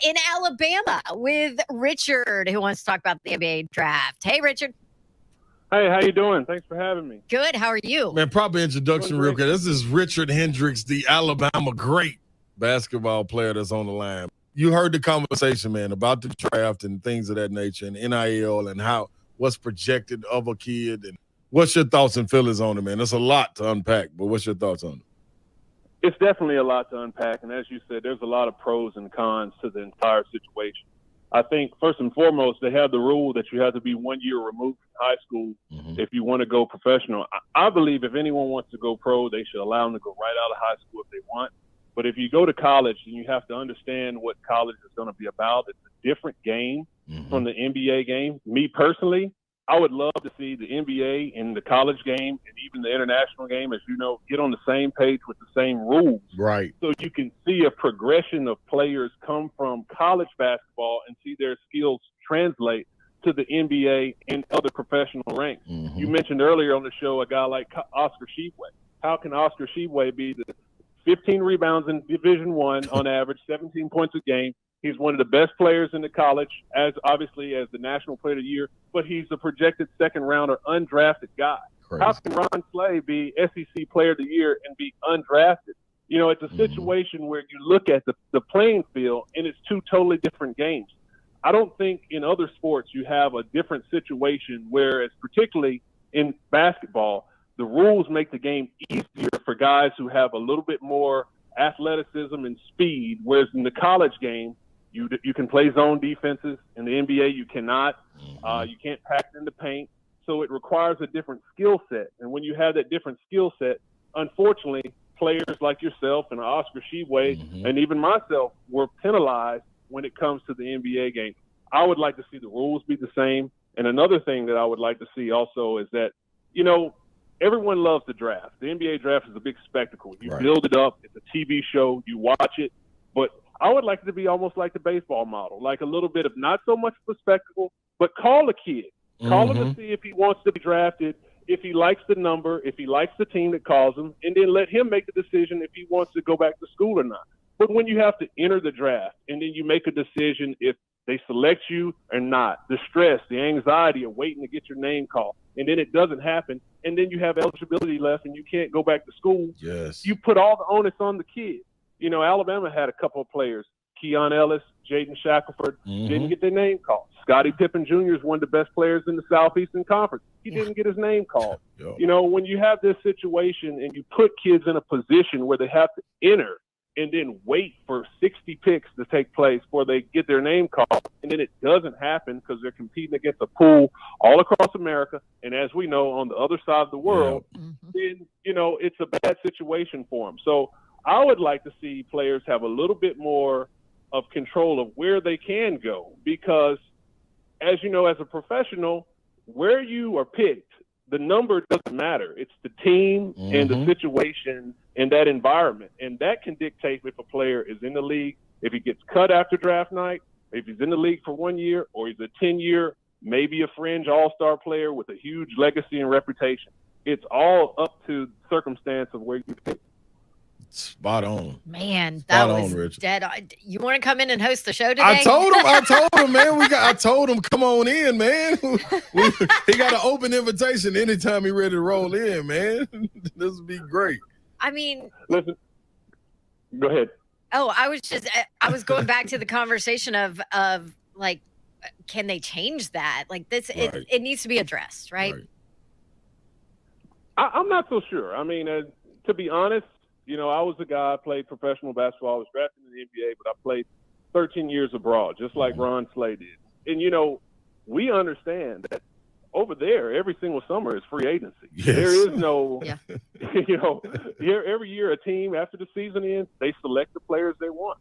in Alabama with Richard, who wants to talk about the NBA draft. Hey, Richard. Hey, how you doing? Thanks for having me. Good. How are you? Man, proper introduction real quick. This is Richard Hendrix, the Alabama great basketball player that's on the line. You heard the conversation, man, about the draft and things of that nature and NIL and what's projected of a kid. And what's your thoughts and feelings on it, man? There's a lot to unpack, but what's your thoughts on it? It's definitely a lot to unpack. And as you said, there's a lot of pros and cons to the entire situation. I think first and foremost, they have the rule that you have to be 1 year removed from high school if you want to go professional. I believe if anyone wants to go pro, they should allow them to go right out of high school if they want. But if you go to college, then you have to understand what college is going to be about. It's a different game from the NBA game. Me personally, I would love to see the NBA and the college game and even the international game, as you know, get on the same page with the same rules. Right. So you can see a progression of players come from college basketball and see their skills translate to the NBA and other professional ranks. You mentioned earlier on the show a guy like Oscar Tshiebwe. How can Oscar Tshiebwe be the 15 rebounds in Division I on average, 17 points a game? He's one of the best players in the college, obviously as the National Player of the Year, but he's a projected second-rounder, undrafted guy. Crazy. How can Ron Slay be SEC Player of the Year and be undrafted? You know, it's a situation where you look at the playing field, and it's two totally different games. I don't think in other sports you have a different situation, whereas particularly in basketball, the rules make the game easier for guys who have a little bit more athleticism and speed, whereas in the college game, you can play zone defenses. In the NBA, you cannot. You can't pack in the paint. So it requires a different skill set. And when you have that different skill set, unfortunately, players like yourself and Oscar Tshiebwe and even myself were penalized when it comes to the NBA game. I would like to see the rules be the same. And another thing that I would like to see also is that, you know, everyone loves the draft. The NBA draft is a big spectacle. You build it up. It's a TV show. You watch it. But I would like it to be almost like the baseball model, like a little bit of not so much of a spectacle, but call a kid. Call him to see if he wants to be drafted, if he likes the number, if he likes the team that calls him, and then let him make the decision if he wants to go back to school or not. But when you have to enter the draft and then you make a decision if they select you or not, the stress, the anxiety of waiting to get your name called, and then it doesn't happen, and then you have eligibility left and you can't go back to school. Yes. You put all the onus on the kid. You know, Alabama had a couple of players, Keon Ellis, Jaden Shackelford, didn't get their name called. Scottie Pippen Jr. is one of the best players in the Southeastern Conference. He didn't get his name called. You know, when you have this situation and you put kids in a position where they have to enter and then wait for 60 picks to take place before they get their name called, and then it doesn't happen because they're competing against a pool all across America, and as we know, on the other side of the world, then, you know, it's a bad situation for them. So I would like to see players have a little bit more of control of where they can go because, as you know, as a professional, where you are picked, the number doesn't matter. It's the team and the situation and that environment. And that can dictate if a player is in the league, if he gets cut after draft night, if he's in the league for 1 year, or he's a 10-year, maybe a fringe all-star player with a huge legacy and reputation. It's all up to the circumstance of where you pick. Spot on. Man, that was Richard. dead on. You want to come in and host the show today? I told him, man. I told him, come on in, man. He got an open invitation anytime he's ready to roll in, man. This would be great. I mean, listen. Go ahead. Oh, I was going back to the conversation of like, can they change that? Like this, it needs to be addressed, right? I'm not so sure. I mean, to be honest, you know, I was a guy, I played professional basketball. I was drafted in the NBA, but I played 13 years abroad, just like Ron Slay did. And, you know, we understand that over there, every single summer is free agency. Yes. There is no, you know, every year a team, after the season ends, they select the players they want.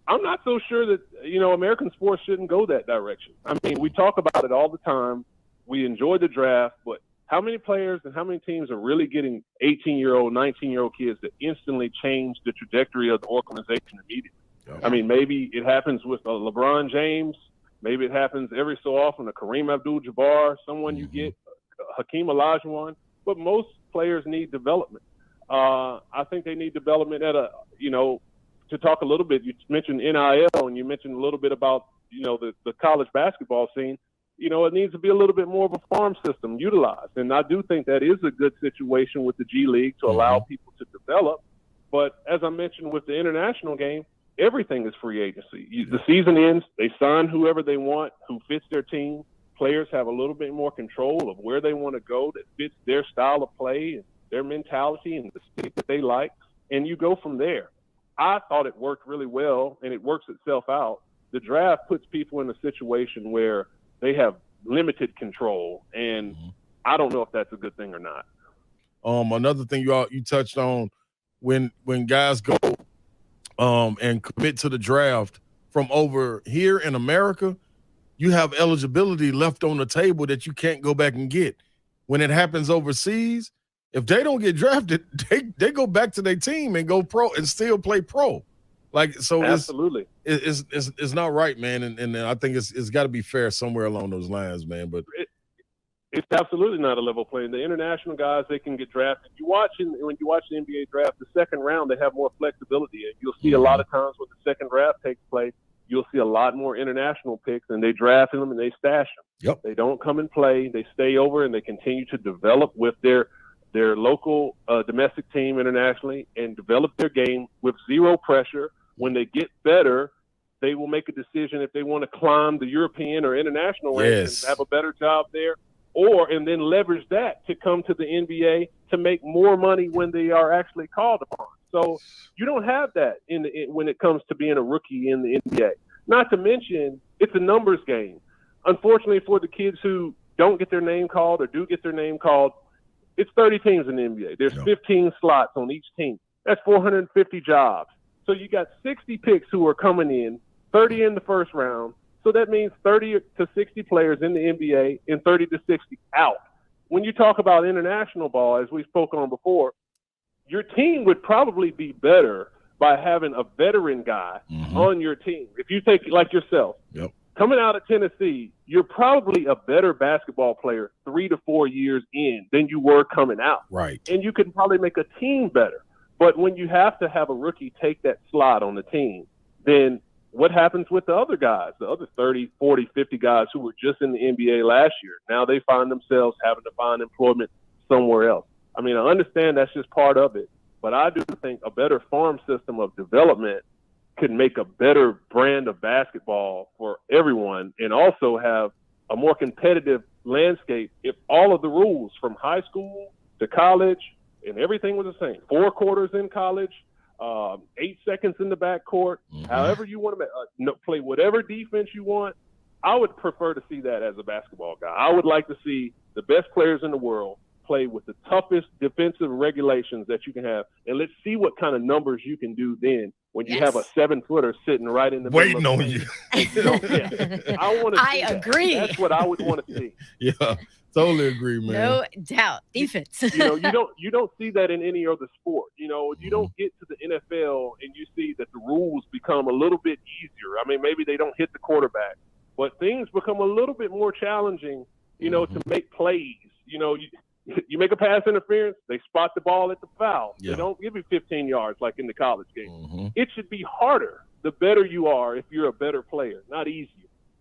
I'm not so sure that, you know, American sports shouldn't go that direction. I mean, we talk about it all the time. We enjoy the draft, but how many players and how many teams are really getting 18-year-old, 19-year-old kids that instantly change the trajectory of the organization immediately? I mean, maybe it happens with LeBron James. Maybe it happens every so often, a Kareem Abdul-Jabbar, someone you get, Hakeem Olajuwon. But most players need development. I think they need development at a, you know, to talk a little bit, you mentioned NIL and you mentioned a little bit about, the college basketball scene. It needs to be a little bit more of a farm system utilized. And I do think that is a good situation with the G League to allow people to develop. But as I mentioned with the international game, everything is free agency. The season ends, they sign whoever they want, who fits their team. Players have a little bit more control of where they want to go that fits their style of play and their mentality and the state that they like. And you go from there. I thought it worked really well, and it works itself out. The draft puts people in a situation where they have limited control, and I don't know if that's a good thing or not. Another thing you touched on, when guys go and commit to the draft from over here in America, you have eligibility left on the table that you can't go back and get. When it happens overseas, if they don't get drafted, they go back to their team and go pro and still play pro. Absolutely, it's not right, man, and I think it's got to be fair somewhere along those lines, man. But it's absolutely not a level playing. The international guys, they can get drafted. When you watch the NBA draft, the second round, they have more flexibility, and you'll see a lot of times when the second draft takes place, you'll see a lot more international picks, and they draft them and they stash them. Yep. They don't come and play. They stay over and they continue to develop with their local domestic team internationally and develop their game with zero pressure. When they get better, they will make a decision if they want to climb the European or international ranks and have a better job there, and then leverage that to come to the NBA to make more money when they are actually called upon. So you don't have that when it comes to being a rookie in the NBA. Not to mention, it's a numbers game. Unfortunately for the kids who don't get their name called or do get their name called, it's 30 teams in the NBA. There's 15 slots on each team. That's 450 jobs. So you got 60 picks who are coming in, 30 in the first round. So that means 30 to 60 players in the NBA and 30 to 60 out. When you talk about international ball, as we spoke on before, your team would probably be better by having a veteran guy on your team. If you take like yourself, coming out of Tennessee, you're probably a better basketball player 3 to 4 years in than you were coming out. Right. And you can probably make a team better. But when you have to have a rookie take that slot on the team, then what happens with the other guys, the other 30, 40, 50 guys who were just in the NBA last year? Now they find themselves having to find employment somewhere else. I mean, I understand that's just part of it, but I do think a better farm system of development could make a better brand of basketball for everyone and also have a more competitive landscape if all of the rules from high school to college and everything was the same. 4 quarters in college, 8 seconds in the backcourt, however you want to play whatever defense you want. I would prefer to see that as a basketball guy. I would like to see the best players in the world play with the toughest defensive regulations that you can have, and let's see what kind of numbers you can do then when you have a 7-footer sitting right in the waiting middle on you. I want to. I agree. That's what I would want to see. Yeah, totally agree, man. No doubt. Defense. You don't see that in any other sport. You don't get to the NFL and you see that the rules become a little bit easier. I mean, maybe they don't hit the quarterback, but things become a little bit more challenging. To make plays. You make a pass interference, they spot the ball at the foul. They don't give you 15 yards like in the college game. It should be harder the better you are if you're a better player, not easier.